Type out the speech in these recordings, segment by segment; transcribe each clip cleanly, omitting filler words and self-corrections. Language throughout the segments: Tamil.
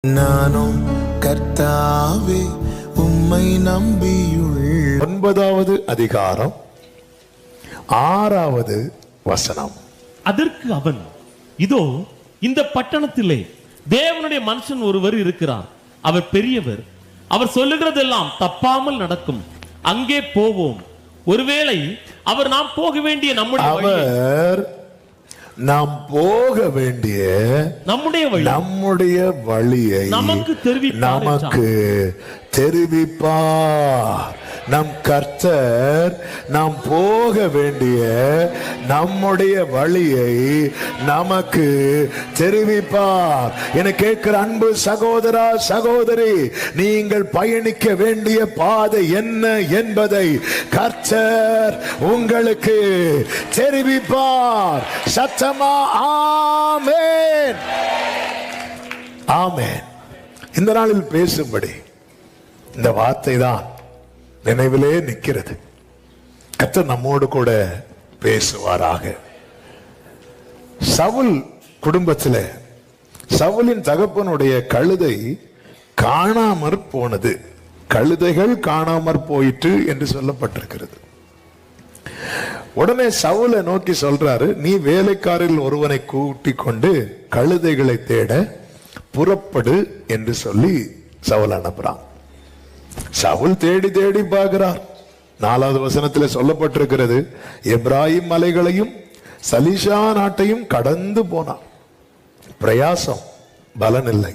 நானும் கர்த்தாவே உம்மை நம்பியுள்ள 9வது அதிகாரம் 6வது வசனம். அதற்கு அவன், இதோ இந்த பட்டணத்திலே தேவனுடைய மனுஷன் ஒருவர் இருக்கிறார், அவர் பெரியவர், அவர் சொல்லுகிறதெல்லாம் தப்பாமல் நடக்கும், அங்கே போவோம், ஒருவேளை அவர் நாம் போக வேண்டிய அவர் நாம் போக வேண்டிய நம்முடைய வழியை நமக்கு தெரிவிப்பார். நம் கர்த்தர் நாம் போக வேண்டிய நம்முடைய வழியை நமக்கு தெரிவிப்பார். என கேட்கிற அன்பு சகோதரா சகோதரி, நீங்கள் பயணிக்க வேண்டிய பாதை என்ன என்பதை கர்த்தர் உங்களுக்கு தெரிவிப்பார். சத்தமா ஆமென், ஆமென். இந்த நாளில் பேசும்படி இந்த வார்த்தை தான் நினைவிலே நிற்கிறது. கர்த்தர் நம்மோடு கூட பேசுவாராக. சவுல் குடும்பத்தில் சவுலின் தகப்பனுடைய கழுதை காணாமற் போனது. கழுதைகள் காணாமற் போயிற்று என்று சொல்லப்பட்டிருக்கிறது. உடனே சவுலை நோக்கி சொல்றாரு, நீ வேலைக்காரில் ஒருவனை கூட்டிக் கொண்டு கழுதைகளை தேட புறப்படு என்று சொல்லி சவுல் அனுப்புறான். சவுல் தேடி தேடி பார்க்கிறார். 4வது வசனத்தில் சொல்லப்பட்டிருக்கிறது, எப்ராயிம் மலைகளையும் சலிஷா நாட்டையும் கடந்து போனான். பிரயாசம் பலன் இல்லை,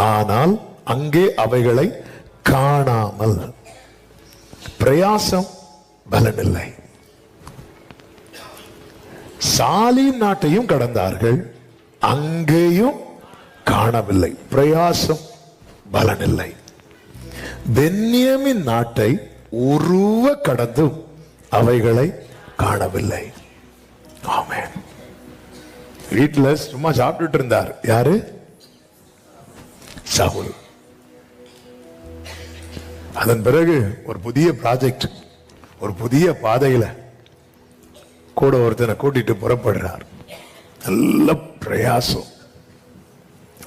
ஆனால் அங்கே அவைகளை காணாமல். பிரயாசம் பலன் இல்லை. சாலீம் நாட்டையும் கடந்தார்கள், அங்கேயும் காணவில்லை. பிரயாசம் பலன் இல்லை. பென்யமின் நாட்டை உருவ கடந்தும் அவைகளை காணவில்லை. ஆமென். வீட்டுல சும்மா சாப்பிட்டுட்டு இருந்தார். யாரு? சவுல். அதன் பிறகு ஒரு புதிய ப்ராஜெக்ட், ஒரு புதிய பாதையில கூட ஒருத்தனை கூட்டிட்டு புறப்படுறார். நல்ல பிரயாசம்,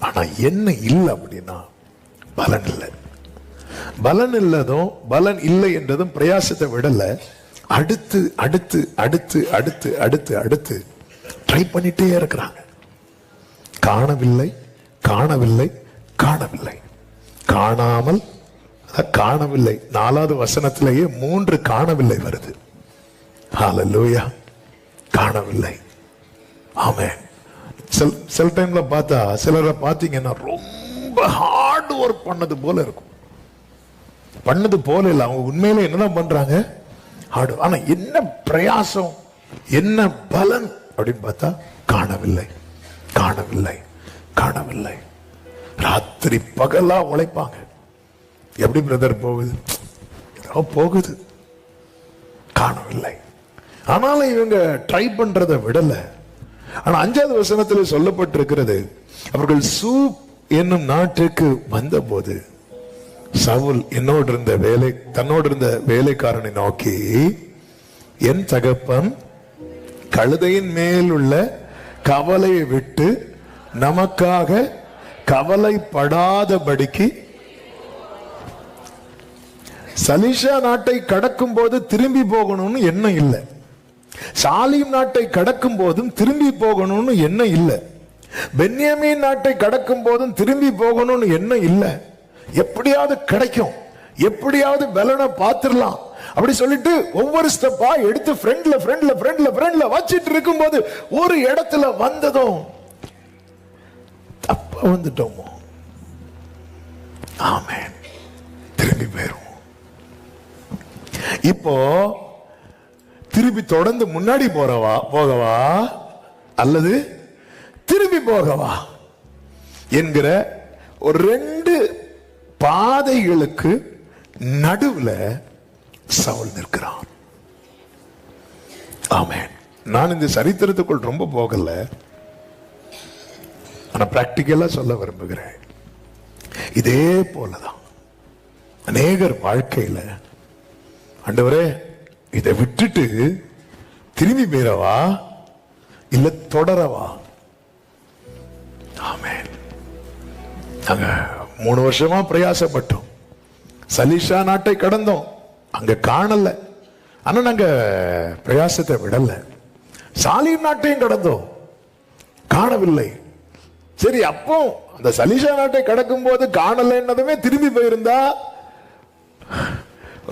ஆனா என்ன இல்லை அப்படின்னா பலன் இல்லை. பலன் இல்லதும் பலன் இல்லை என்றதும் பிரயாசத்தை விடல. அடுத்து அடுத்து அடுத்து அடுத்து அடுத்து அடுத்து ட்ரை பண்ணிட்டே இருக்கிறாங்க. காணவில்லை, காணவில்லை, காணவில்லை, காணாமல், காணவில்லை. 4வது வசனத்திலேயே 3 காணவில்லை வருது. ஹல்லேலூயா. காணவில்லை. ஆமென். சில டைம்ல பார்த்தா சிலரை பார்த்தீங்கன்னா ரொம்ப ஹார்ட் ஒர்க் பண்ணது போல இருக்கும். பண்ணது போல இல்லை, அவங்க உண்மையில என்னதான் பண்றாங்க? ஹார்ட். ஆனா என்ன பிரயாசம், என்ன பலன் அப்படின்னு பார்த்தா காணவில்லை, காணவில்லை, காணவில்லை. ராத்திரி பகலா உழைப்பாங்க. எப்படி பிரதர் போகுது? ஏதோ போகுது, காணவில்லை. ஆனாலும் இவங்க ட்ரை பண்றதை விடல. ஆனா 5வது வசனத்தில் சொல்லப்பட்டிருக்கிறது, அவர்கள் சூப் என்னும் நாட்டுக்கு வந்த போது சவுல் தன்னோடு இருந்த வேலைக்காரனை நோக்கி, என் தகப்பன் கழுதையின் மேல் உள்ள கவலையை விட்டு நமக்காக கவலைப்படாதபடிக்கு சலிஷா நாட்டை கடக்கும் போது திரும்பி போகணும்னு எண்ணம் இல்லை. சாலீம் நாட்டை கடக்கும் போதும் திரும்பி போகணும்னு எண்ணம் இல்லை. பென்யமீன் நாட்டை கடக்கும் போதும் திரும்பி போகணும்னு எண்ணம் இல்லை. எப்படியாவது கிடைக்கும், எப்படியாவது பலனை பார்த்துடலாம் அப்படி சொல்லிட்டு ஒவ்வொரு ஸ்டெப்பா எடுத்து ஃப்ரெண்ட்ல வச்சிட்டு இருக்கும் போது ஒரு இடத்துல வந்ததும் தப்பா வந்துட்டோமோ, ஆமென், திரும்பி போயிரும். இப்போ திருப்பி தொடர்ந்து முன்னாடி போகவா அல்லது திரும்பி போகவா என்கிற ஒரு 2 பாதைகளுக்கு நடுவுல சவுல் நிற்கிறான். ஆமென். நான் இந்த சரித்திரத்துக்குள் ரொம்ப போகல, ஆனா பிராக்டிக்கலா சொல்ல விரும்புகிறேன். இதே போலதான் அநேகர் வாழ்க்கையில, ஆண்டவரே இதை விட்டுட்டு திரும்பி போயிடவா இல்ல தொடரவா? ஆமென். நாங்க 3 வருஷமா பிரயாசப்பட்டோம். சலீஷா நாட்டை கடந்தோம், அங்க காணல. ஆனா நாங்க பிரயாசத்தை விடல. சாலீம் நாட்டையும் கடந்தோம், காணவில்லை. சரி, அப்போ அந்த சலீஷா நாட்டை கடக்கும் போது காணலன்னதுமே திரும்பி போயிருந்தா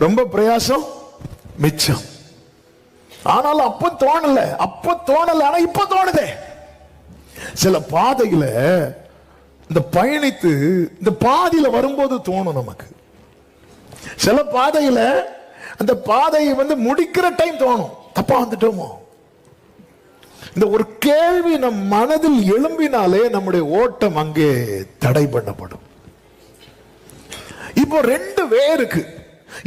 ரொம்ப பிரயாசம் மிச்சம். ஆனாலும் அப்ப தோணல, ஆனா இப்ப தோணுதே. சில பாதையில இந்த பயணித்து இந்த பாதையில வரும்போது தோணும் நமக்கு. சில பாதையில அந்த பாதையை முடிக்கிற டைம் தோணும், தப்பா வந்துட்டோமோ. இந்த ஒரு கேள்வி நம் மனதில் எழும்பினாலே நம்முடைய ஓட்டம் அங்கே தடை பண்ணப்படும். இப்போ 2 பேருக்கு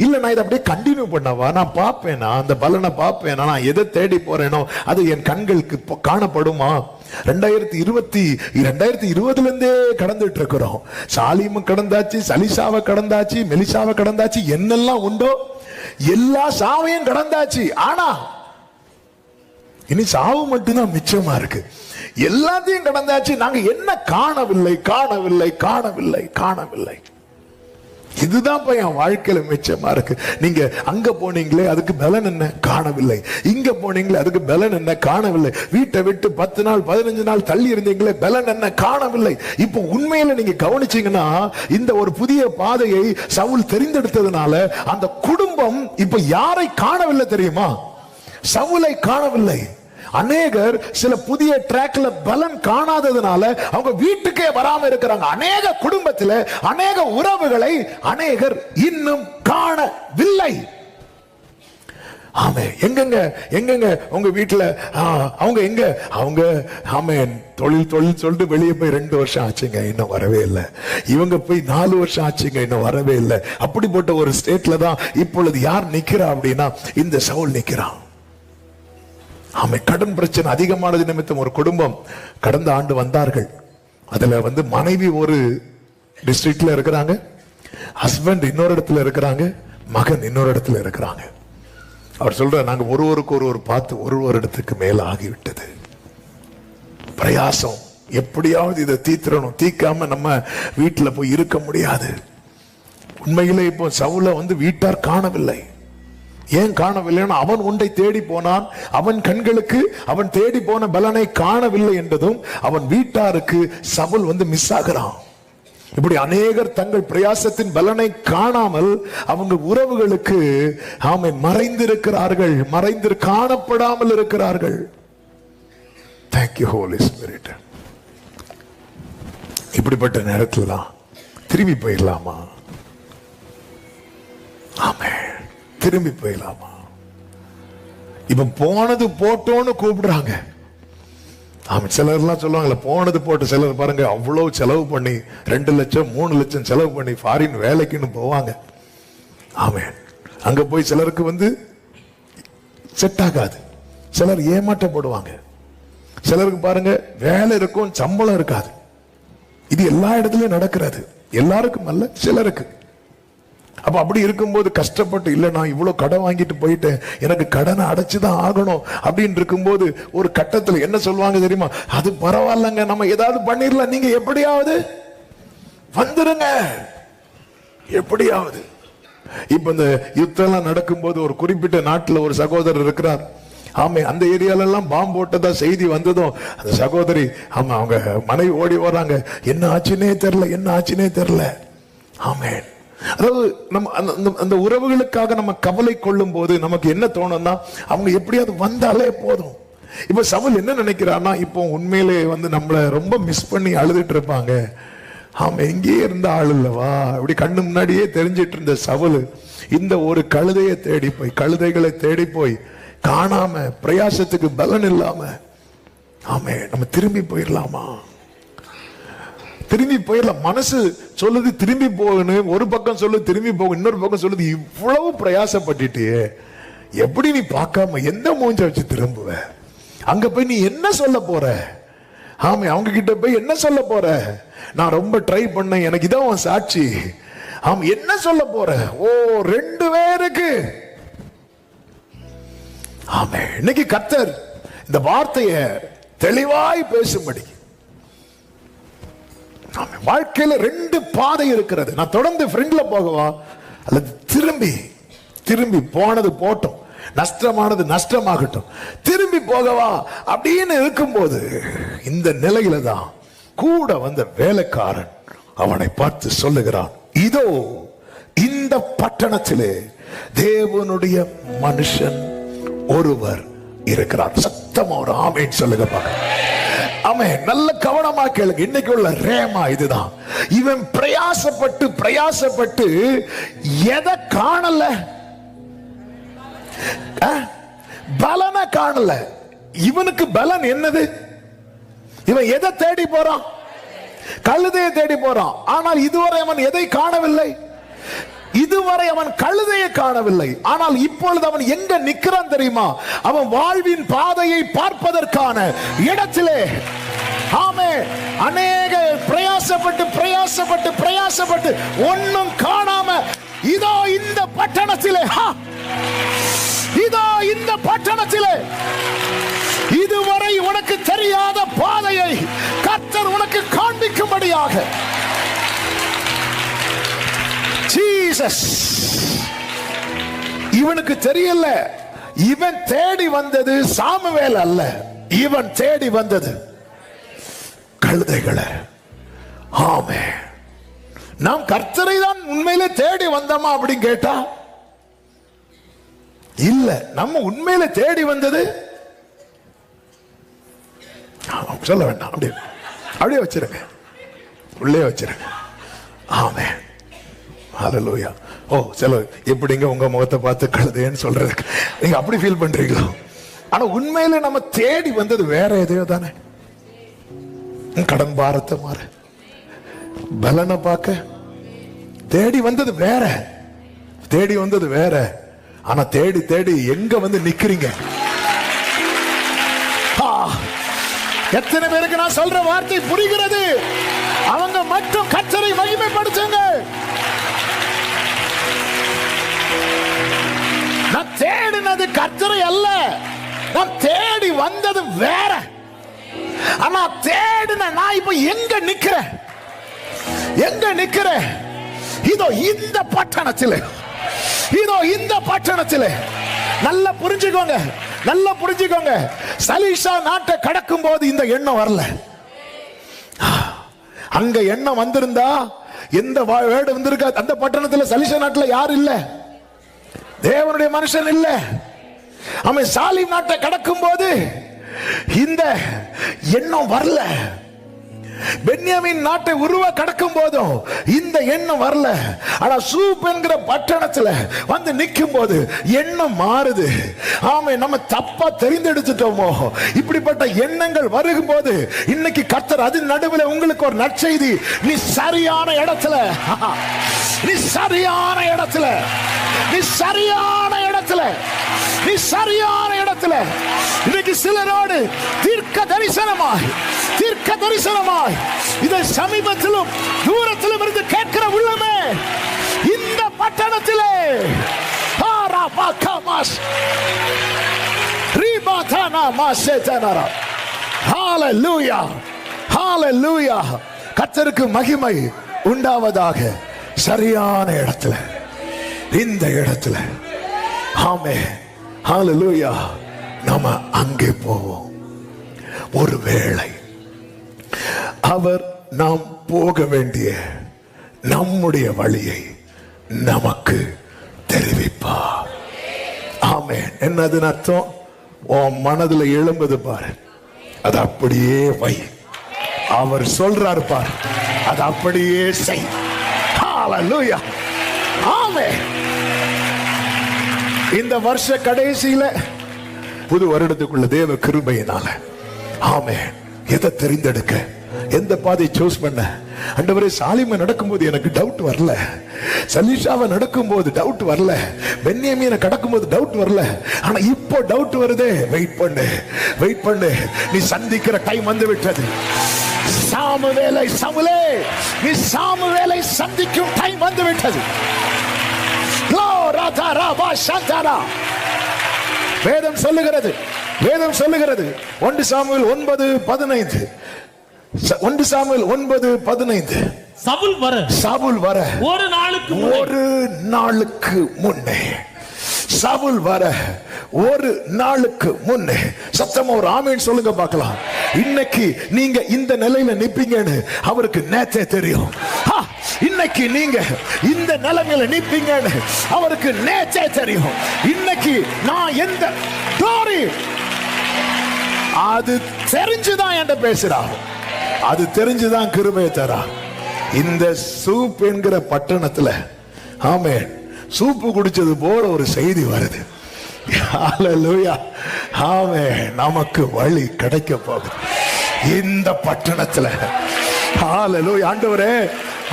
இல்ல, நான் இதை அப்படியே கண்டினியூ பண்ணவா, நான் பார்ப்பேனா, அந்த பலனை பார்ப்பேனா, நான் எதை தேடி போறேனோ அது என் கண்களுக்கு காணப்படுமா? 2020 இருந்தே கடந்துட்டு இருக்கிறோம். சாலீம் கடந்தாச்சு, சலிசாவை கடந்தாச்சு, மெலிசாவை கடந்தாச்சு, என்னெல்லாம் உண்டோ எல்லா சாவையும் கடந்தாச்சு. ஆனா இனி சாவு மட்டும்தான் மிச்சமா இருக்கு. எல்லாத்தையும் கடந்தாச்சு, நாங்க என்ன காணவில்லை, காணவில்லை, காணவில்லை, காணவில்லை. இதுதான் என் வாழ்க்கையில மிச்சமா இருக்கு. நீங்க அங்க போனீங்களே, அதுக்கு பலன் என்ன? காணவில்லை. இங்க போனீங்களே, அதுக்கு பலன் என்ன? காணவில்லை. வீட்டை விட்டு 10 நாள் 15 நாள் தள்ளி இருந்தீங்களே, பலன் என்ன? காணவில்லை. இப்போ உண்மையில நீங்க கவனிச்சீங்கன்னா, இந்த ஒரு புதிய பாதையை சவுல் தெரிந்தெடுத்ததுனால அந்த குடும்பம் இப்ப யாரை காணவில்லை தெரியுமா? சவுலை காணவில்லை. அநேகர் சில புதிய ட்ராக்ல பலன் காணாததுனால அவங்க வீட்டுக்கே வராம இருக்கிறாங்க. அநேக குடும்பத்தில் அநேக உறவுகளை அநேகர் இன்னும் காணவில்லை. ஆமே, எங்கங்க உங்க வீட்டுல அவங்க எங்க அவங்க ஆமேன் தொழில் சொல்லிட்டு வெளியே போய் 2 வருஷம் ஆச்சுங்க, இன்னும் வரவே இல்லை. இவங்க போய் 4 வருஷம் ஆச்சுங்க, இன்னும் வரவே இல்லை. அப்படிப்பட்ட ஒரு ஸ்டேட்ல தான் இப்பொழுது யார் நிக்கிறா அப்படின்னா இந்த சவுல் நிக்கிறான். ஆமை, கடன் பிரச்சனை அதிகமானது நிமித்தம் ஒரு குடும்பம் கடந்த ஆண்டு வந்தார்கள். அதுல மனைவி ஒரு டிஸ்ட்ரிக்ட்ல இருக்கிறாங்க, ஹஸ்பண்ட் இன்னொரு இடத்துல இருக்கிறாங்க, மகன் இன்னொரு இடத்துல இருக்கிறாங்க. அவர் சொல்ற, நாங்க ஒருவருக்கு ஒருவர் பார்த்து ஒரு வருடத்துக்கு மேல ஆகிவிட்டது. பிரயாசம், எப்படியாவது இதை தீர்த்தணும், தீர்க்காம நம்ம வீட்டுல போய் இருக்க முடியாது. உண்மையிலே இப்போ சவுல வீட்டார் காணவில்லை. ஏன் காணவில்லைன்னா, அவன் ஒன்றை தேடி போனான். அவன் கண்களுக்கு அவன் தேடி போன பலனை காணவில்லை என்றதும் அவன் வீட்டாருக்கு சவுல் மிஸ் ஆகிறான். இப்படி அநேகர் தங்கள் பிரயாசத்தின் பலனை காணாமல் அவங்க உறவுகளுக்கு மறைந்திருக்கிறார்கள், காணப்படாமல் இருக்கிறார்கள். Thank you Holy Spirit. இப்படிப்பட்ட நேரத்தில் தான் திரும்பி போயிடலாமா? ஆமென், திரும்பி போயிடலாமா? இப்ப போனது போட்டோன்னு கூப்பிடுறாங்க. ஆமா, சிலர்லாம் சொல்லுவாங்கல்ல, போனது போட்டு. சிலர் பாருங்க, அவ்வளவு செலவு பண்ணி 2 லட்சம் 3 லட்சம் செலவு பண்ணி ஃபாரின் வேலைக்குன்னு போவாங்க. ஆமென், அங்க போய் சிலருக்கு செட் ஆகாது. சிலர் ஏமாற்றப்படுவாங்க. சிலருக்கு பாருங்க, வேலை இருக்கும், சம்பளம் இருக்காது. இது எல்லா இடத்துலயும் நடக்கிறது, எல்லாருக்கும் அல்ல, சிலருக்கு. அப்ப அப்படி இருக்கும்போது கஷ்டப்பட்டு, இல்ல நான் இவ்வளவு கடன் வாங்கிட்டு போயிட்டேன், எனக்கு கடனை அடைச்சுதான் ஆகணும் அப்படின்னு இருக்கும்போது ஒரு கட்டத்துல என்ன சொல்லுவாங்க தெரியுமா? அது பரவாயில்லங்க, நம்ம ஏதாவது பண்ணிடலாம், நீங்க எப்படியாவது வந்துருங்க, எப்படியாவது. இப்ப இந்த யுத்தம் எல்லாம் நடக்கும்போது ஒரு குறிப்பிட்ட நாட்டுல ஒரு சகோதரர் இருக்கிறார். ஆமே, அந்த ஏரியால எல்லாம் பாம்பு போட்டதா செய்தி வந்ததும் அந்த சகோதரி அவங்க மனைவி ஓடி வர்றாங்க. என்ன ஆச்சுன்னே தெரியல, என்ன ஆச்சுன்னே தெரியல. ஆமே, அதாவது நம்ம அந்த உறவுகளுக்காக நம்ம கவலை கொள்ளும் போது நமக்கு என்ன தோணும்னா, அவங்க எப்படியாவது வந்தாலே போதும். இப்ப சவுல் என்ன நினைக்கிறான்னா, இப்போ உண்மையிலே நம்மள ரொம்ப மிஸ் பண்ணி அழுதுட்டு இருப்பாங்க. ஆமா, எங்கேயே இருந்த ஆள் இல்லவா, இப்படி கண்ணு முன்னாடியே தெரிஞ்சிட்டு இருந்த சவுல் இந்த ஒரு கழுதைகளை தேடி போய் காணாம, பிரயாசத்துக்கு பலன் இல்லாம, ஆமே நம்ம திரும்பி போயிடலாமா? திரும்பி போயிடலாம். மனசு சொல்லுது திரும்பி போகணும், ஒரு பக்கம் சொல்லுது திரும்பி போக, இன்னொரு பக்கம் சொல்லுது இவ்வளவு பிரயாசப்பட்டுட்டே எப்படி நீ பார்க்காம எந்த மூஞ்ச வச்சு திரும்புவ? அங்க போய் நீ என்ன சொல்ல போற? ஆமா, அவங்க கிட்ட போய் என்ன சொல்ல போற? நான் ரொம்ப ட்ரை பண்ணேன், எனக்கு இதான் சாட்சி. ஆமா, என்ன சொல்ல போற? ஓ, 2 பேருக்கு. ஆமா, இன்னைக்கு கர்த்தர் இந்த வார்த்தையை தெளிவாய் பேசும்படி, வாழ்க்கையில 2 பாதை இருக்கிறது. நான் தொடர்ந்து ஃப்ரெண்ட்ல போகவா அல்லது திரும்பி போனது போட்டோம், நஷ்டமானது நஷ்டமாகட்டும், திரும்பி போகவா அப்படின்னு இருக்கும்போது இந்த நிலையில தான் கூட வந்த வேலைக்காரன் அவனை பார்த்து சொல்லுகிறான், இதோ இந்த பட்டணத்திலே தேவனுடைய மனுஷன் ஒருவர் இருக்கிறார். சத்தமா ஒரு ஆமென் சொல்லுங்க பாக்க. ஆமென். நல்ல கவனமா கேளுங்க. இன்னைக்கு உள்ள ரேமா இதுதான். இவன் பிரயாசப்பட்டு எதை காணல? பலனை காணல. இவனுக்கு பலன் என்னது? இவன் எதை தேடி போறான்? கழுதையை தேடி போறான். ஆனால் இதுவரை அவன் எதை காணவில்லை? இதுவரை அவன் கழுதையை காணவில்லை. ஆனால் இப்பொழுது அவன் எங்க நிற்கிறான் தெரியுமா? அவன் வாழ்வின் பாதையை பார்ப்பதற்கான இடத்திலே. ஆமென். அநேக பிரயாசப்பட்டு ஒன்னும் காணாம இதோ இந்த பட்டணத்திலே, இதோ இந்த பட்டணத்திலே இதுவரை உனக்கு தெரியாத பாதையை கர்த்தர் உனக்கு காண்பிக்கும்படியாக. ஜீசஸ். இவனுக்கு தெரியல, இவன் தேடி வந்தது சாமுவேல் அல்ல, இவன் தேடி வந்தது கழுதைகளை. ஆமென். நாம் கர்த்தரை தான் உண்மையிலே தேடி வந்தோமா அப்படின்னு கேட்டா இல்ல. நம்ம உண்மையில தேடி வந்தது சொல்ல வேண்டாம், அப்படியே வச்சிருங்க, உள்ளே வச்சிருங்க. ஆமென். ஹல்லேலூயா. ஓ சில எப்படிங்க உங்க முகத்தை பார்த்து கழுதைன்னு சொல்றதுக்கு நீங்க அப்படி ஃபீல் பண்றீங்களோ? ஆனா உண்மையில நம்ம தேடி வந்தது வேற எதையோ தானே. கடன் பாரத்தை மாற, பலனை பார்க்க தேடி வந்தது வேற. ஆனா தேடி எங்க வந்து நிக்கிறீங்க? எத்தனை பேருக்கு நான் சொல்ற வார்த்தை புரிகிறது? அவங்க மட்டும் கர்த்தரை மகிமைப்படுத்துங்க. நான் தேடினது கர்த்தரை அல்ல, நான் தேடி வந்தது வேற. ஆனா தேடின நான் இப்ப எங்க நிக்கிறேன்? இதோ இந்த பட்டணத்திலே. நல்லா புரிஞ்சுக்கோங்க. சலீஷா நாட்டை கடக்கும் போது இந்த எண்ணம் வரல. அங்க எண்ணம் வந்திருந்தா எந்த வேடு வந்திருக்கா? அந்த பட்டணத்துல சலீஷா நாட்டுல யாரு இல்ல? தேவனுடைய மனுஷன் இல்ல. அவன் சாலிம் நாட்டை கடக்கும் போது இந்த எண்ணம் வரல. பென்யாமின் நாட்டை உருவ கடக்கும் போதும் இந்த எண்ணம் வரல. ஆனா சூப் என்கிற பட்டணத்துல வந்து நிற்கும் போது எண்ணம் மாறுது. ஆமே, நம்ம தப்பா தெரிந்தெடுத்துட்டோமோ? இப்படிப்பட்ட எண்ணங்கள் வரும்போது இன்னைக்கு கர்த்தர் அது நடுவில் உங்களுக்கு ஒரு நற்செய்தி. நீ சரியான இடத்துல இன்னைக்கு சிலரோடு தீர்க்க தரிசனமாய் இதை சமீபத்திலும் தூரத்திலும் இருந்து கேட்கிற உள்ளமே இந்த பட்டணத்திலே கர்த்தருக்கு மகிமை உண்டாவதாக. சரியான இடத்துல, இந்த இடத்துல. ஆமென். ஹல்லேலூயா. நாம அங்கே போவோம். ஒருவேளை அவர் நாம் போக வேண்டிய நம்முடைய வழியை நமக்கு தெரிவிப்பார். ஆமென். என்னது அர்த்தம்? உன் மனதுல எழும்புது பாரு, அது அப்படியே வை. அவர் சொல்றாரு பாரு, அது அப்படியே செய். ஹல்லேலூயா. ஆமென். இந்த வருஷ கடைசியில புது வருடத்துக்குள்ள தேவ கிருபையினால ஆமென் எதை தெரிந்தெடுக்க, எந்த பாதையை சூஸ் பண்ண? ஆண்டவரே, சாலிமை நடக்கும்போது எனக்கு டவுட் வரல, சலீஷாவை நடக்கும்போது டவுட் வரல, பென்யாமீனை கடக்கும்போது டவுட் வரல, ஆனா இப்போ டவுட் வருதே. வெயிட் பண்ணு, நீ சந்திக்கிற டைம் வந்து விட்டது. சாமுவேலை நீ சாமுவேலை சந்திக்கும் டைம் வந்து விட்டது. வேதம் சொல்லுகிறது 1 சாமுவேல் 9:15 1 சாமுவேல் 9:15. சவுல் வர ஒரு நாளுக்கு முன்னே சவுல் வர ஒரு நாளுக்கு முன்னே. சத்தமா ஒரு ஆமென் சொல்லுங்க பார்க்கலாம். இன்னைக்கு நீங்க இந்த நிலையில நிப்பீங்கன்னு அவருக்கு நேத்தே தெரியும். இன்னைக்கு நீங்க இந்த நிலைமையில நிப்பீங்கன்னு அவருக்கு நேத்தே தெரியும். இன்னைக்கு நான் எந்த அது தெரிஞ்சுதான் என்கிட்ட பேசுறா, அது தெரிஞ்சுதான் கிருபையை தரா. இந்த சூப் என்கிற பட்டணத்துல ஆமென் சூப்பு குடிச்சது போல ஒரு செய்தி வருது. ஹல்லேலூயா. ஆமென். நமக்கு வழி கிடைக்க போகுது இந்த பட்டணத்துல. ஹல்லேலூயா.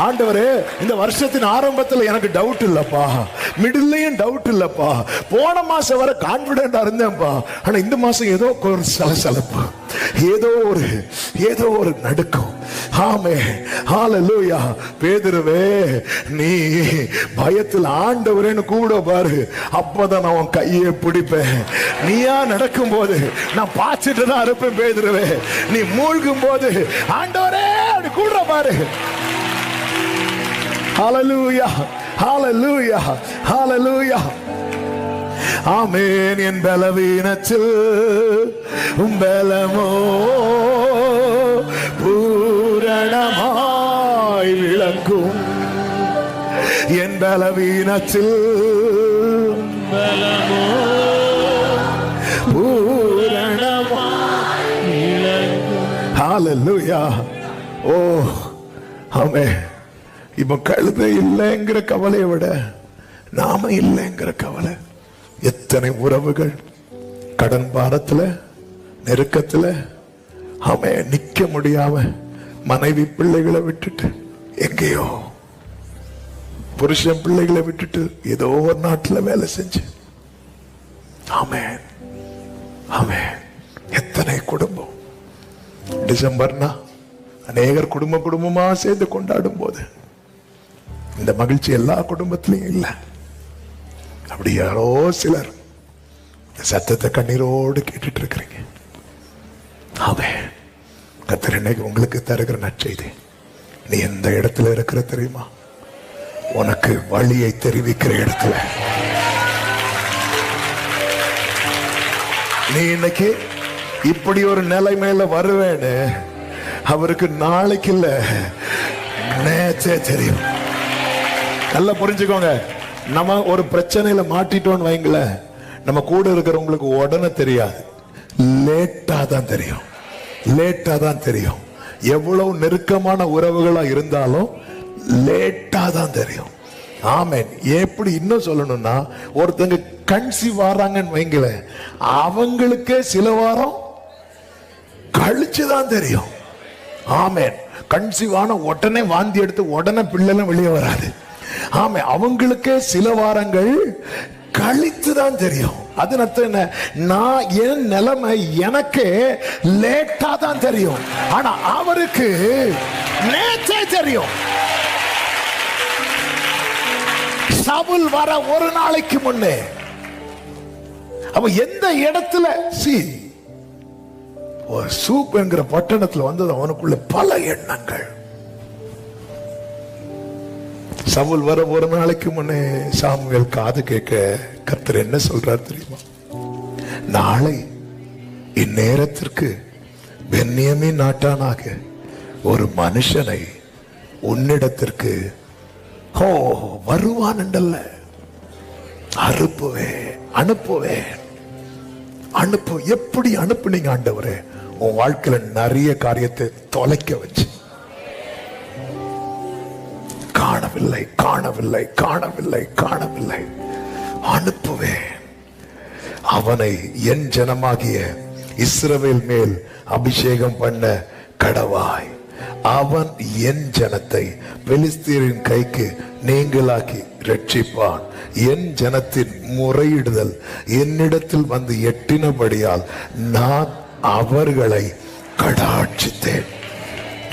ஆண்டவரே இந்த வருஷத்தின் ஆரம்பத்தில் எனக்கு டவுட் இல்லப்பா, மிடில்லையும் டவுட் இல்லப்பா, போன மாசம் வர கான்பிடென்டா இருந்தேன்ப்பா, ஆனா இந்த மாசம் ஏதோ ஒரு சலசலப்பு, ஏதோ ஒரு நடுக்கம். ஆமென். ஹல்லேலூயா. பேதுருவே நீ பயத்தில் ஆண்டவரேன்னு கூட பாரு, அப்பதான் நான் உன் கையை பிடிப்பேன். நீயா நடக்கும் போது நான் பார்த்துட்டு தான் இருப்பேன். பேதுருவே நீ மூழ்கும் போது ஆண்டவரே அப்படி கூட பாரு. ஹல்லேலூயா, ஹல்லேலூயா, ஹல்லேலூயா. ஆமென். என் பலவீனத்தில் பலமோ பூரணமாய் விளங்கும். என் பலவீனத்தில் பலமோ பூரணமாய் விளங்கும். ஹல்லேலூயா. ஓ ஆமென். இப்ப கழுதை இல்லைங்கிற கவலையை விட நாம இல்லைங்கிற கவலை. எத்தனை உறவுகள் கடன் பாரத்துல நெருக்கத்துல அவன் நிக்க முடியாம மனைவி பிள்ளைகளை விட்டுட்டு எங்கேயோ, புருஷன் பிள்ளைகளை விட்டுட்டு ஏதோ ஒரு நாட்டுல வேலை செஞ்சு ஆமென் ஆமென். எத்தனை குடும்பம் டிசம்பர்னா அநேகர் குடும்பமா சேர்ந்து கொண்டாடும் போது இந்த மகிழ்ச்சி எல்லா குடும்பத்திலையும் இல்ல. அப்படி யாரோ சிலர் சத்தத்தை கண்ணீரோடு கேட்டுட்டு இருக்கிறீங்க. ஆமென். கர்த்தர் இன்னைக்கு உங்களுக்கு தருகிற நற்செய்தி, நீ எந்த இடத்துல இருக்கிற தெரியுமா? உனக்கு வழியை தெரிவிக்கிற இடத்துல. நீ இன்னைக்கு இப்படி ஒரு நிலைமையில வருவேன்னு அவருக்கு நாளைக்கு இல்ல நேற்றே தெரியும். நல்லா புரிஞ்சுக்கோங்க. நம்ம ஒரு பிரச்சனையில மாட்டிட்டோம்னு வைங்கள, நம்ம கூட இருக்கிறவங்களுக்கு உடனே தெரியாது, லேட்டா தான் தெரியும். எவ்வளவு நெருக்கமான உறவுகளா இருந்தாலும் லேட்டா தான் தெரியும். ஆமென். எப்படி இன்னும் சொல்லணும்னா, ஒருத்தங்க கன்சீவ் ஆறாங்கன்னு வைங்கள, அவங்களுக்கே சில வாரம் கழிச்சுதான் தெரியும். ஆமென். கன்சீவ் ஆன உடனே வாந்தி எடுத்து உடனே பிள்ளைலாம் வெளியே வராது. ஆமா, அவங்களுக்கே சில வாரங்கள் கழித்துதான் தெரியும். அது என்ன, நான் என் நிலைமை எனக்கு லேட்டா தான் தெரியும், ஆனா அவருக்கு நேற்றே தெரியும். சவுல் வர ஒரு நாளைக்கு முன்னே அவ எந்த இடத்துல சூப் என்கிற பட்டணத்துல வந்தது, அவனுக்குள்ள பல எண்ணங்கள். சவுல் வர ஒரு நாளைக்கு முன்னே சாமுவேல் காது கேட்க கர்த்தர் என்ன சொல்றார் தெரியுமா? நாளை இந்நேரத்திற்கு பென்யமீன் நாட்டானாக ஒரு மனுஷனை உன்னிடத்திற்கு வருவான் என்றல்ல, அனுப்புவேன். எப்படி அனுப்புனீங்க ஆண்டவரே? உன் வாழ்க்கையில நிறைய காரியத்தை தொலைக்க வச்சு காணவில்லை. அனுப்புவேன். அவனை என் ஜனமாகிய இஸ்ரவேல் மேல் அபிஷேகம் பண்ண கடவாய். அவன் என் ஜனத்தை பெலிஸ்தீரின் கைக்கு நீங்களாக்கி ரட்சிப்பான். என் ஜனத்தின் முறையிடுதல் என்னிடத்தில் வந்து எட்டினபடியால் நான் அவர்களை கடாட்சித்தேன்.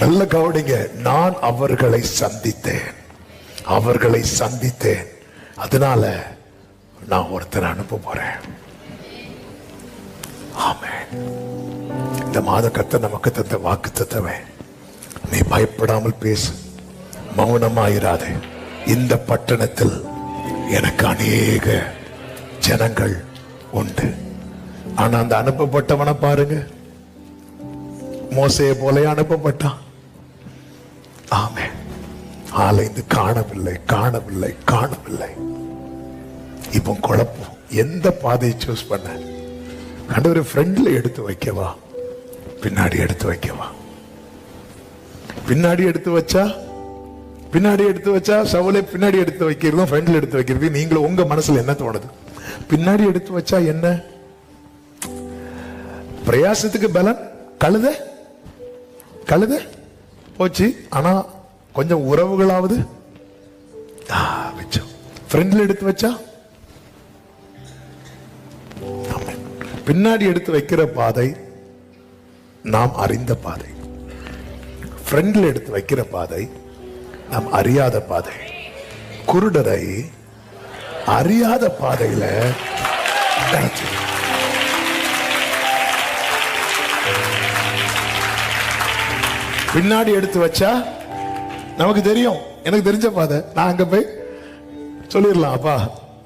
நல்ல கவனிங்க, நான் அவர்களை சந்தித்தேன். அதனால நான் ஒருத்தர் அனுப்ப போறேன். ஆமென். இந்த மாத கர்த்தர் நமக்கு தந்த வாக்கு தத்தவன் நீ பயப்படாமல் பேசு, மௌனமாயிராதே. இந்த பட்டணத்தில் எனக்கு அநேக ஜனங்கள் உண்டு. ஆனா அந்த அனுப்பப்பட்டவனை பாருங்க, மோசையை போல அனுப்பப்பட்டான். ஆமென். ஆலைந்து காணவில்லை, காணவில்லை, காணவில்லை. இப்போ குழப்பம். எந்த பாதையை சூஸ் பண்ண? ஆண்டவரே, ஃப்ரண்ட்ல எடுத்து வைக்கவா, பின்னாடி எடுத்து வைக்கவா? பின்னாடி எடுத்து வச்சா, பின்னாடி எடுத்து வச்சா சவுலை பின்னாடி எடுத்து வைக்கிறதும் ஃப்ரண்ட்ல எடுத்து வைக்கிறது நீங்களும் உங்க மனசுல என்ன தோணுது? பின்னாடி எடுத்து வச்சா என்ன? பிரயாசத்துக்கு பலன் கழுத கழுத போச்சு. ஆனா கொஞ்சம் உறவுகளாவது வச்சோம். ஃப்ரண்ட்ல எடுத்து வச்சா, பின்னாடி எடுத்து வைக்கிற பாதை நாம் அறிந்த பாதை, ஃப்ரண்ட்ல எடுத்து வைக்கிற பாதை நாம் அறியாத பாதை. குருடரை அறியாத பாதையில நடத்து. பின்னாடி எடுத்து வச்சா நமக்கு தெரியும், எனக்கு தெரிஞ்ச பாதை. நான் அங்க போய் சொல்லிடலாம், அப்பா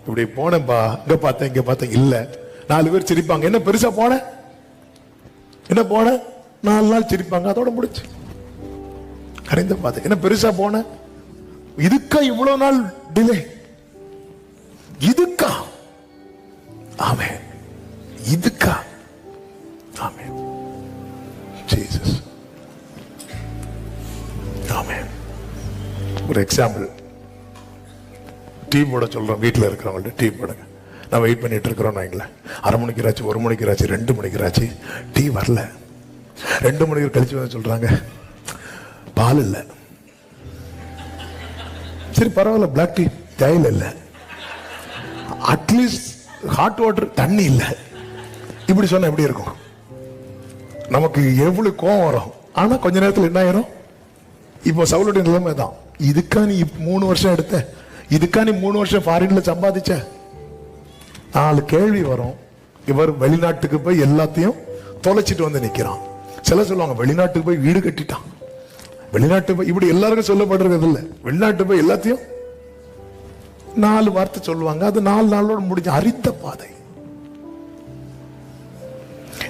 இப்படி போனேன்பா, இங்க பார்த்தேன் இங்க பார்த்தேன். இல்ல, 4 பேர் சிரிப்பாங்க. என்ன பெருசா போன, என்ன போன, 4 நாள் சிரிப்பாங்க, அதோட முடிச்சு. அறிந்த பாதை. என்ன பெருசா போன, இதுக்கா இவ்வளவு நாள் டிலே, இதுக்கா? ஆமென். இதுக்கா? ஆமென். ஜீசஸ். ஆமென். ஒரு எக்ஸாம்பிள், டீ போட சொல்றோம். வீட்டில் இருக்கிறவங்கள்ட்ட டீ போடுங்க. நான் வெயிட் பண்ணிட்டு இருக்கிறோம். வைங்களேன், 1/2 மணிக்கு 1 மணிக்கு 2 மணிக்கு டீ வரல. 2 மணிக்கு கழிச்சு வந்து சொல்றாங்க, பால் இல்லை. சரி பரவாயில்ல, பிளாக் டீ தேயிலை இல்லை, அட்லீஸ்ட் ஹாட் வாட்டர் தண்ணி இல்லை. இப்படி சொன்னா எப்படி இருக்கும்? நமக்கு எவ்வளவு கோவம் வரும். ஆனா கொஞ்ச நேரத்தில் என்ன ஆயிரும்? இப்போ சவுளுடைய நிலைமை தான். இதுக்கா நீ 3 வருஷம் எடுத்த, இதுக்கா நீ 3 வருஷம் ஃபாரின்ல சம்பாதிச்ச? 4 கேள்வி வரும். இவர் வெளிநாட்டுக்கு போய் எல்லாத்தையும் தொலைச்சிட்டு வந்து நிக்கிறான். சில சொல்லுவாங்க வெளிநாட்டுக்கு போய் வீடு கட்டிட்டான், வெளிநாட்டு போய், இப்படி எல்லாருக்கும் சொல்லப்படுறது இல்ல. வெளிநாட்டு போய் எல்லாத்தையும் 4 வார்த்தை சொல்லுவாங்க. அது 4 நாளோட முடிஞ்ச. அறிந்த பாதை.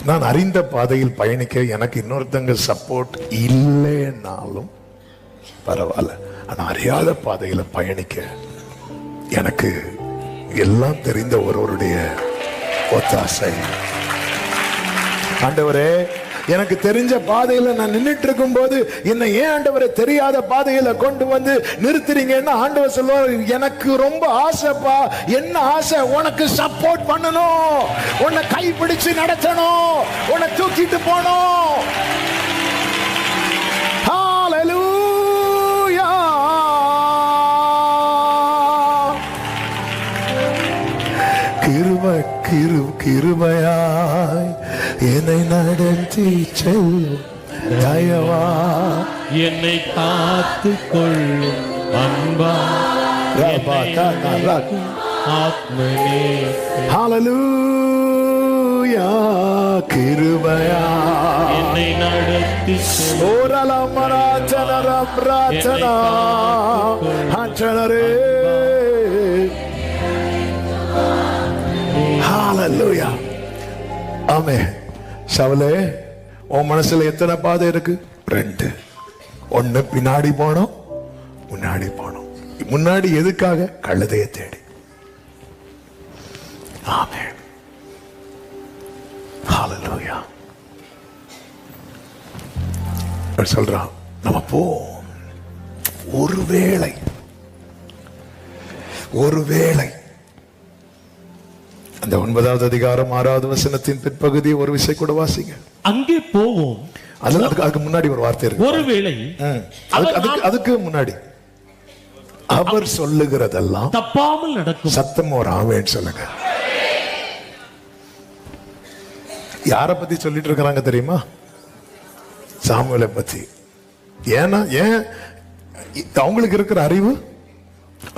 நான் அறிந்த பாதையில் பயணிக்க எனக்கு இன்னொருத்தங்க சப்போர்ட் இல்லைன்னாலும் பரவாயில்ல. ஆனா அறியாத பாதையில பயணிக்க எனக்கு எல்லாம் தெரிந்த ஒருவருடைய ஒத்தாசை. ஆண்டவரே, எனக்கு தெரிஞ்ச பாதையில நான் நின்றுட்டு இருக்கும் போது என்னை ஏன் ஆண்டவரை தெரியாத பாதையில கொண்டு வந்து நிறுத்துறீங்கன்னா, ஆண்டவர் சொல்லுவார், எனக்கு ரொம்ப ஆசைப்பா. என்ன ஆசை? உனக்கு சப்போர்ட் பண்ணணும், உன்னை கைப்பிடிச்சு நடத்தணும், உன்னை தூக்கிட்டு போகணும். ஹல்லேலூயா. கிருபையாய் என்னை நடத்தி செல்லும் தயவா, என்னை காத்து கொள்ளும் அன்பா, ஆத்மனே. ஹல்லேலூயா. கிருபையாய் என்னை நடத்தி ஹல்லேலூயா. ஆமென். சவுலே, உன் மனசுல எத்தனை பாதை இருக்கு? 2. 1 பின்னாடி போனோம், முன்னாடி போனோம். முன்னாடி எதுக்காக? கழுதைய தேடி. ஆமென். ஹல்லேலூயா. சொல்றான், நம்ம போவோம். ஒருவேளை அந்த 9வது அதிகாரம் 6வது வசனத்தின் பிற்பகுதி ஒரு விஷயம் கூட வாசிங்க. அங்கே போவோம். அதுக்கு முன்னாடி ஒரு வார்த்தை இருக்கு. ஒருவேளை அதுக்கு முன்னாடி அவர் சொல்லுகிறதெல்லாம் தப்பாமல் நடக்கும். சத்தம் ஒரு ஆவேன்னு சொல்லுங்க. யார பத்தி சொல்லிட்டு இருக்கிறாங்க தெரியுமா? சாமுவேலை பத்தி. ஏன்னா ஏன் அவங்களுக்கு இருக்கிற அறிவு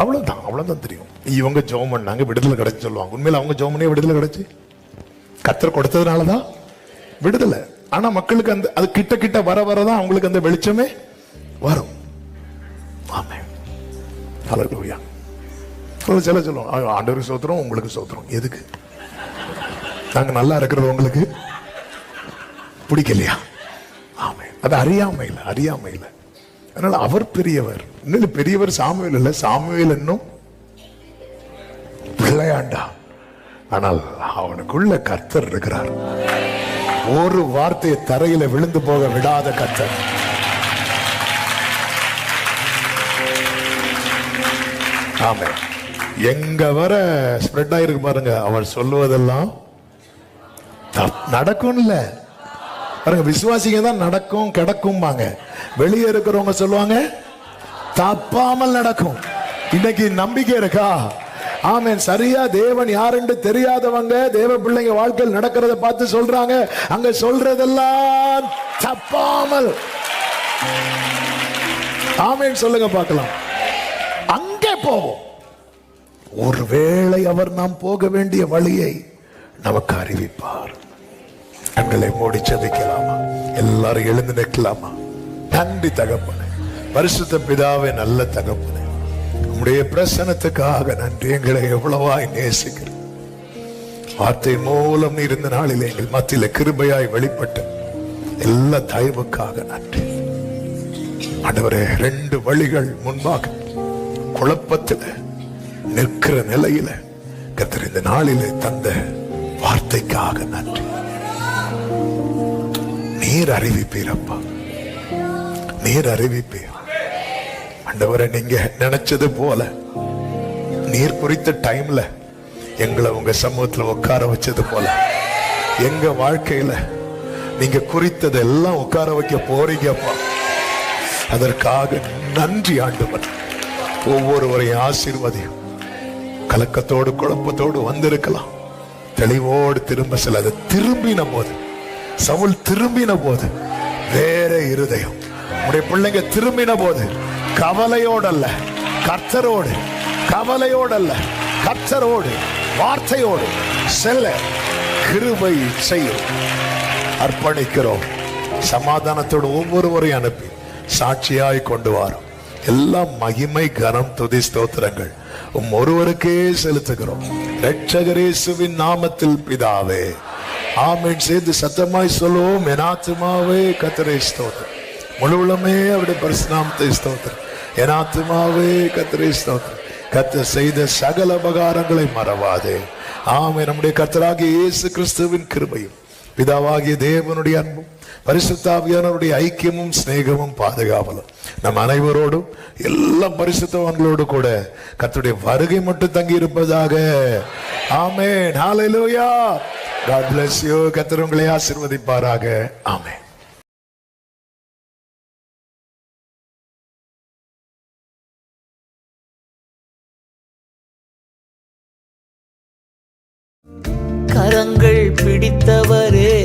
அவ்வளவுதான் தெரியும். இவங்க ஜெபம் பண்ணாங்க, விடுதலை கிடைச்சு சொல்லுவாங்க. உண்மையில அவங்க ஜெபம் பண்ணி விடுதலை கிடைச்சு கர்த்தர் கொடுத்ததுனாலதான் விடுதலை. ஆனா மக்களுக்கு அந்த அது கிட்ட வரதான் அவங்களுக்கு அந்த வெளிச்சமே வரும். ஆமென். ஹல்லேலூயா. சில சொல்லுவோம், ஆண்டவருக்கு சோத்திரம், உங்களுக்கு சோத்திரம். எதுக்கு? நாங்க நல்லா இருக்கிறது உங்களுக்கு பிடிக்கலையா? ஆமென். அது அறியாமையில். அதனால அவர் பெரியவர். இன்னும் பெரியவர் சாமுவேல் இல்ல, சாமுவேல் இன்னும் பிள்ளையாண்டா. ஆனால் அவனுக்குள்ள கர்த்தர் இருக்கிறார். ஒரு வார்த்தையை தரையில விழுந்து போக விடாத கர்த்தர். ஆமென். எங்க வர ஸ்ப்ரெட் ஆயிருக்கு பாருங்க. அவர் சொல்லுவதெல்லாம் நடக்கும் இல்ல பாருங்க. விசுவாசிங்க தான் நடக்கும் கிடக்கும்பாங்க. வெளியே இருக்கிறவங்க சொல்லுவாங்க தப்பாமல் நடக்கும். இன்னைக்கு நம்பிக்கை இருக்கா? ஆமென். சரியா தேவன் யாருன்னு தெரியாதவங்க தேவ பிள்ளைங்க வாழ்க்கையில் நடக்கிறத பார்த்து சொல்றாங்க, அங்க சொல்றதெல்லாம் தப்பாமல். ஆமென் சொல்லுங்க பார்க்கலாம். அங்கே போவோம். ஒருவேளை அவர் நாம் போக வேண்டிய வழியை நமக்கு அறிவிப்பார். கண்களை மூடி ஜெபிக்கலாமா? எல்லாரும் எழுந்து நிற்கலாமா? நன்றி தகப்பனே, பரிசுத்த பிதாவே, நல்ல தகப்பனே, உம்முடைய பிரசன்னத்துக்காக நன்றி. எங்களை எவ்வளவாய் நேசிக்கிறேன். வார்த்தை மூலம் இருந்த நாளில் எங்கள் மத்தியில கிருபையாய் வெளிப்பட்ட எல்லா தயவுக்காக நன்றி. ஆண்டவரே, 2 வழிகள் முன்பாக குழப்பத்தில் நிற்கிற நிலையில கர்த்தர் இந்த நாளிலே தந்த வார்த்தைக்காக நன்றி. நீர் அறிவிப்பீர் அப்பா, நீர் அறிவிப்பீர். ஆண்டவரே, நீங்க நினைச்சது போல நீர் குறித்த டைம்ல எங்களை உங்க சமூகத்துல உட்கார வச்சது போல எங்க வாழ்க்கையில நீங்க குறித்தது எல்லாம் உட்கார வைக்க போறீங்கப்பா. அதற்காக நன்றி ஆண்டவர். ஒவ்வொருவரையும் ஆசீர்வதியும். கலக்கத்தோடு குழப்பத்தோடு வந்திருக்கலாம், தெளிவோடு திரும்ப செல்ல. அது திரும்பின போது, சவுல் திரும்பின போது வேற இருதயம். உடைய பிள்ளைங்க திரும்பின போது கவலையோடல்ல கர்த்தரோடு, கவலையோடல்ல கர்த்தரோடு, வார்த்தையோடு செல்ல கிருபை செய்யும். அர்ப்பணிக்கிறோம். சமாதானத்தோடு ஒவ்வொருவரையும் அனுப்பி சாட்சியாய் கொண்டு வரோம். எல்லாம் மகிமை, கனம், துதி, ஸ்தோத்திரங்கள் ஒருவருக்கே செலுத்துகிறோம். இரட்சகர் இயேசுவின் நாமத்தில் பிதாவே, ஆமென். சேர்ந்து சத்தமாய் சொல்லுவோம். என் ஆத்துமாவே கர்த்தரை ஸ்தோத்திரம், முழு உள்ளமே அவருடைய பரிசுத்த நாமத்தை ஸ்தோத்திரம். என் ஆத்துமாவே கர்த்தரை ஸ்தோத்திரம், கர்த்தர் செய்த சகல உபகாரங்களை மறவாதே. ஆமென். நம்முடைய கர்த்தராகிய இயேசு கிறிஸ்துவின் கிருபையும் பிதாவாகிய தேவனுடைய அன்பும் பரிசுத்த ஆவியானவருடைய ஐக்கியமும் சிநேகமும் பாதுகாவலும் நம் அனைவரோடும் எல்லா பரிசுத்தவான்களோடு கூட கர்த்தருடைய வருகை மட்டும் தங்கி இருப்பதாக. ஆமென். ஹல்லேலூயா. God bless you. கர்த்தர் உங்களை ஆசீர்வதிப்பாராக. ஆமென். கரங்கள் பிடித்தவரே,